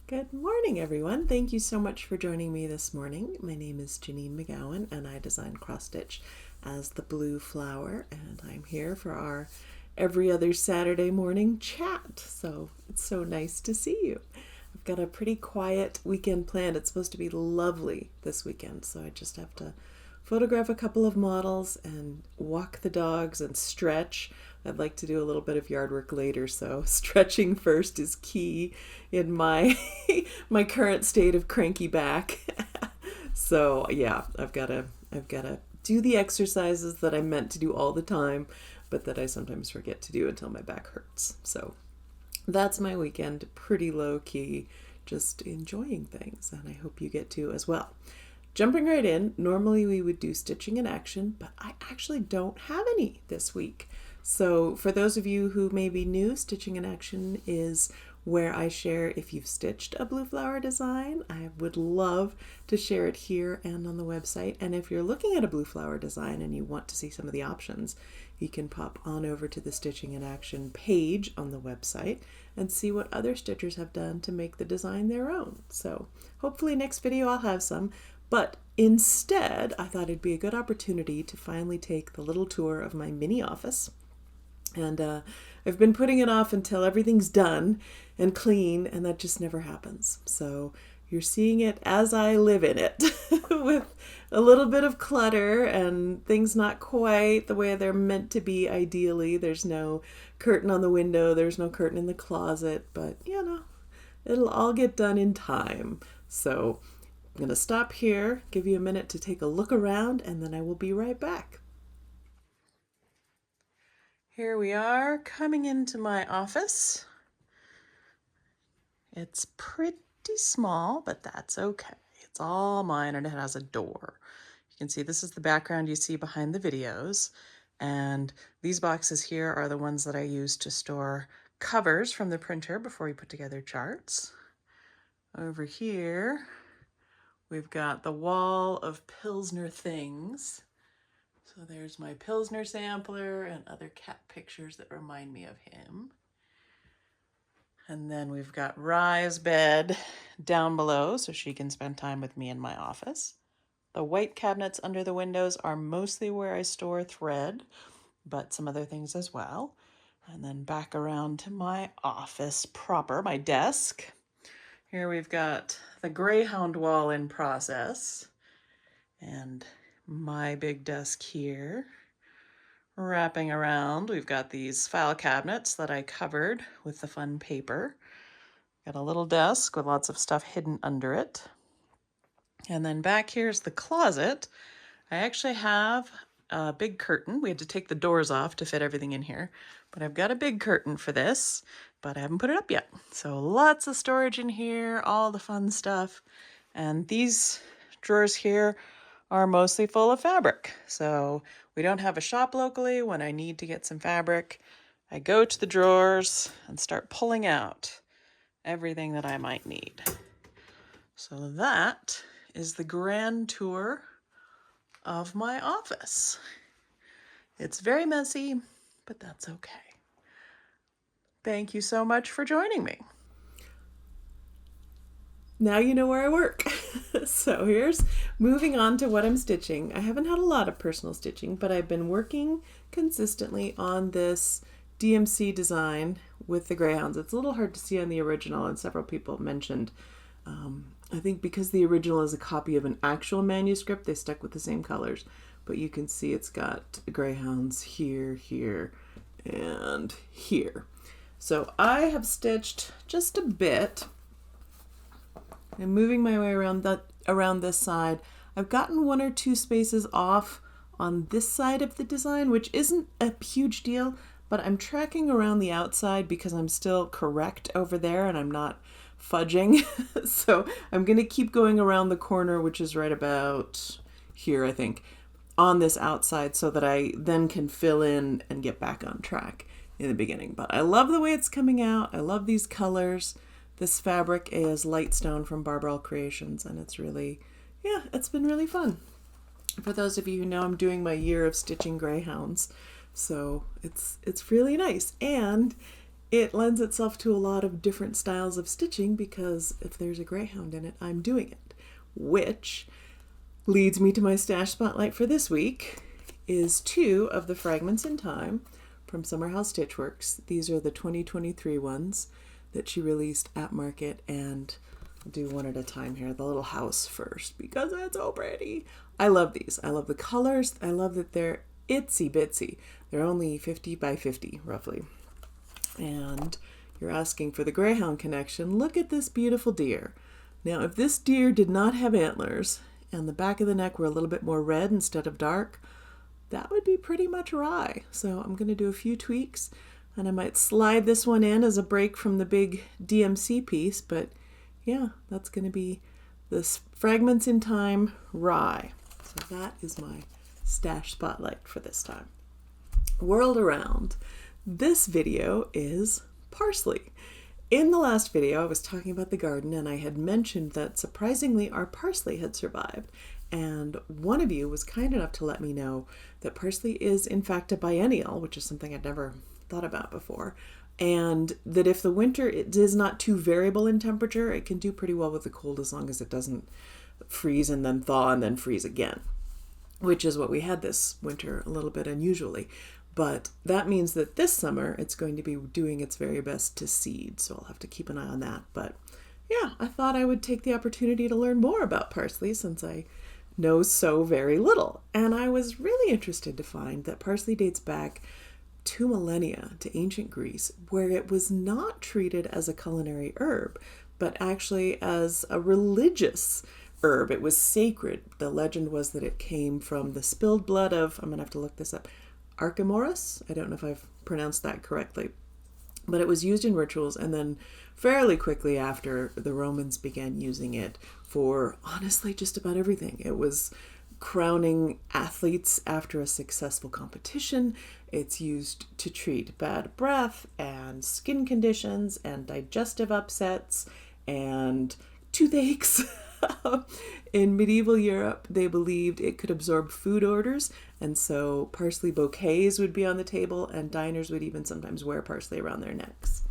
Good morning, everyone. Thank you so much for joining me this morning. My name is Janine McGowan, and I design cross stitch as the blue flower, and I'm here for our every other Saturday morning chat. So it's so nice to see you. I've got a pretty quiet weekend planned. It's supposed to be lovely this weekend, so I just have to photograph a couple of models and walk the dogs and stretch. I'd like to do a little bit of yard work later, so stretching first is key in my my current state of cranky back. So yeah, I've got to do the exercises that I'm meant to do all the time, but that I sometimes forget to do until my back hurts. So that's my weekend, pretty low key, just enjoying things, and I hope you get to as well. Jumping right in, normally we would do stitching in action, but I actually don't have any this week. So for those of you who may be new, Stitching in Action is where I share if you've stitched a blue flower design. I would love to share it here and on the website. And if you're looking at a blue flower design and you want to see some of the options, you can pop on over to the Stitching in Action page on the website and see what other stitchers have done to make the design their own. So hopefully next video I'll have some. But instead, I thought it'd be a good opportunity to finally take the little tour of my mini office. And I've been putting it off until everything's done and clean, and that just never happens. So you're seeing it as I live in it with a little bit of clutter and things not quite the way they're meant to be ideally. There's no curtain on the window, there's no curtain in the closet, but it'll all get done in time. So I'm going to stop here, give you a minute to take a look around, and then I will be right back. Here we are coming into my office. It's pretty small, but that's okay. It's all mine, and it has a door. You can see this is the background you see behind the videos. And these boxes here are the ones that I use to store covers from the printer before we put together charts. Over here, we've got the wall of Pilsner things. So there's my Pilsner sampler and other cat pictures that remind me of him. And then we've got Rye's bed down below so she can spend time with me in my office. The white cabinets under the windows are mostly where I store thread, but some other things as well. And then back around to my office proper, my desk. Here we've got the Greyhound wall in process. And my big desk here. Wrapping around, we've got these file cabinets that I covered with the fun paper. Got a little desk with lots of stuff hidden under it. And then back here's the closet. I actually have a big curtain. We had to take the doors off to fit everything in here, but I've got a big curtain for this, but I haven't put it up yet. So lots of storage in here, all the fun stuff. And these drawers here are mostly full of fabric. So we don't have a shop locally. When I need to get some fabric, I go to the drawers and start pulling out everything that I might need. So that is the grand tour of my office. It's very messy, but that's okay. Thank you so much for joining me. Now you know where I work. So here's moving on to what I'm stitching. I haven't had a lot of personal stitching, but I've been working consistently on this DMC design with the Greyhounds. It's a little hard to see on the original, and several people mentioned, I think because the original is a copy of an actual manuscript, they stuck with the same colors, but you can see it's got Greyhounds here, here, and here. So I have stitched just a bit. I'm moving my way around this side. I've gotten one or two spaces off on this side of the design, which isn't a huge deal, but I'm tracking around the outside because I'm still correct over there and I'm not fudging. So I'm going to keep going around the corner, which is right about here, I think, on this outside so that I then can fill in and get back on track in the beginning. But I love the way it's coming out. I love these colors. This fabric is Lightstone from Barbaral Creations, and it's really, it's been really fun. For those of you who know, I'm doing my year of stitching Greyhounds, so it's really nice. And it lends itself to a lot of different styles of stitching because if there's a greyhound in it, I'm doing it. Which leads me to my stash spotlight for this week is 2 of the Fragments in Time from Summer House Stitch Works. These are the 2023 ones that she released at market, and I'll do one at a time here. The little house first because it's so pretty. I love these. I love the colors. I love that they're itsy bitsy. They're only 50 by 50 roughly. And you're asking for the Greyhound connection. Look at this beautiful deer. Now, if this deer did not have antlers and the back of the neck were a little bit more red instead of dark, that would be pretty much rye. So I'm going to do a few tweaks, and I might slide this one in as a break from the big DMC piece. But yeah, that's going to be this Fragments in Time rye. So that is my stash spotlight for this time. World around. This video is parsley. In the last video, I was talking about the garden, and I had mentioned that surprisingly our parsley had survived. And one of you was kind enough to let me know that parsley is in fact a biennial, which is something I'd never thought about before. And that if the winter it is not too variable in temperature, it can do pretty well with the cold as long as it doesn't freeze and then thaw and then freeze again, which is what we had this winter a little bit unusually. But that means that this summer it's going to be doing its very best to seed, so I'll have to keep an eye on that. But yeah, I thought I would take the opportunity to learn more about parsley since I know so very little. And I was really interested to find that parsley dates back 2 millennia to ancient Greece, where it was not treated as a culinary herb, but actually as a religious herb. It was sacred. The legend was that it came from the spilled blood of, I'm going to have to look this up, Archimedes. I don't know if I've pronounced that correctly, but it was used in rituals, and then fairly quickly after, the Romans began using it for honestly just about everything. It was crowning athletes after a successful competition. It's used to treat bad breath and skin conditions and digestive upsets and toothaches. In medieval Europe, they believed it could absorb food odors, and so parsley bouquets would be on the table, and diners would even sometimes wear parsley around their necks.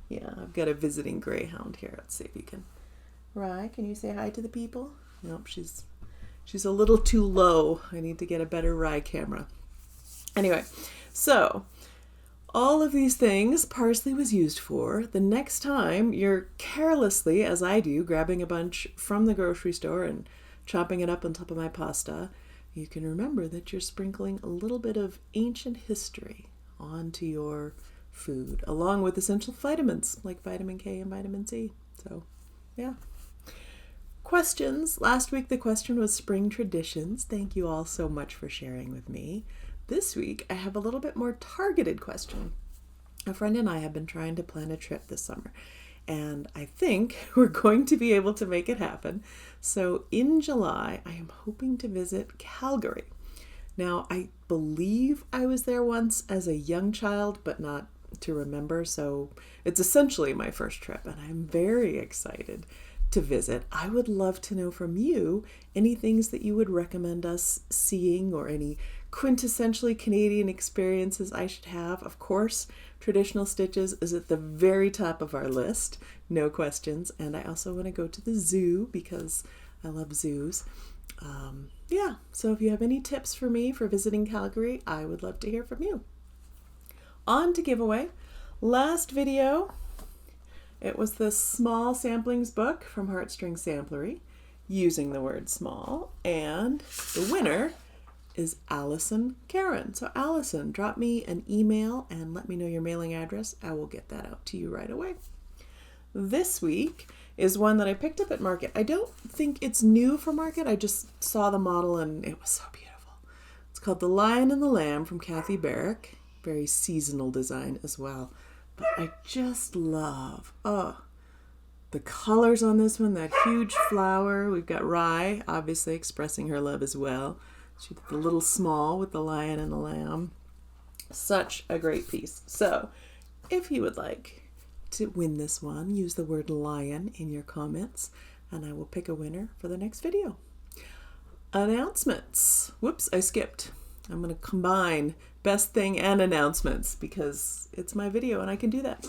Yeah, I've got a visiting greyhound here. Let's see if you can. Rye, can you say hi to the people? Nope, she's a little too low. I need to get a better Rye camera. Anyway, so all of these things parsley was used for. The next time you're carelessly, as I do, grabbing a bunch from the grocery store and chopping it up on top of my pasta, you can remember that you're sprinkling a little bit of ancient history onto your food, along with essential vitamins like vitamin K and vitamin C. So, yeah. Questions. Last week the question was spring traditions. Thank you all so much for sharing with me. This week I have a little bit more targeted question. A friend and I have been trying to plan a trip this summer, and I think we're going to be able to make it happen. So in July, I am hoping to visit Calgary. Now, I believe I was there once as a young child, but not to remember, so it's essentially my first trip, and I'm very excited to visit. I would love to know from you any things that you would recommend us seeing or any quintessentially Canadian experiences I should have. Of course, traditional stitches is at the very top of our list, no questions. And I also want to go to the zoo because I love zoos. Yeah, so if you have any tips for me for visiting Calgary, I would love to hear from you. On to giveaway. Last video, it was the small samplings book from Heartstring Samplery, using the word small, and the winner is Allison Karen. So Allison, drop me an email and let me know your mailing address. I will get that out to you right away. This week is one that I picked up at market. I don't think it's new for market. I just saw the model and it was so beautiful. It's called The Lion and the Lamb from Kathy Barrick. Very seasonal design as well. But I just love, the colors on this one, that huge flower. We've got Rye, obviously expressing her love as well. She did the little small with the lion and the lamb. Such a great piece. So if you would like to win this one, use the word lion in your comments, and I will pick a winner for the next video. Announcements. Whoops, I skipped. I'm going to combine best thing and announcements because it's my video and I can do that.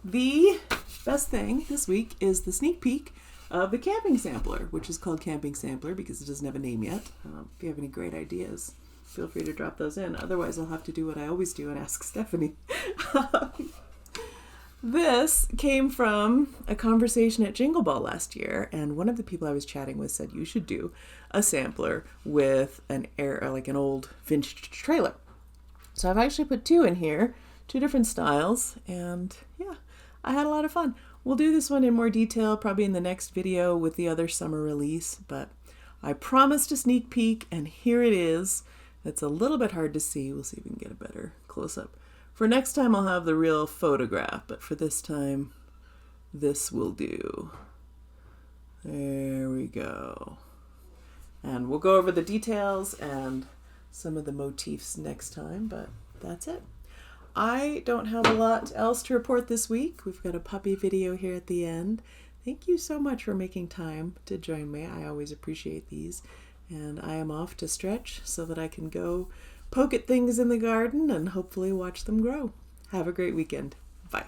the best thing this week is the sneak peek of the camping sampler, which is called Camping Sampler because it doesn't have a name yet. If you have any great ideas, feel free to drop those in. Otherwise, I'll have to do what I always do and ask Stephanie. This came from a conversation at Jingle Ball last year, and one of the people I was chatting with said you should do a sampler with an old vintage trailer. So I've actually put two in here, two different styles, and yeah, I had a lot of fun. We'll do this one in more detail probably in the next video with the other summer release, but I promised a sneak peek, and here it is. It's a little bit hard to see. We'll see if we can get a better close-up. For next time, I'll have the real photograph, but for this time, this will do. There we go. And we'll go over the details and some of the motifs next time, but that's it. I don't have a lot else to report this week. We've got a puppy video here at the end. Thank you so much for making time to join me. I always appreciate these. And I am off to stretch so that I can go poke at things in the garden and hopefully watch them grow. Have a great weekend. Bye.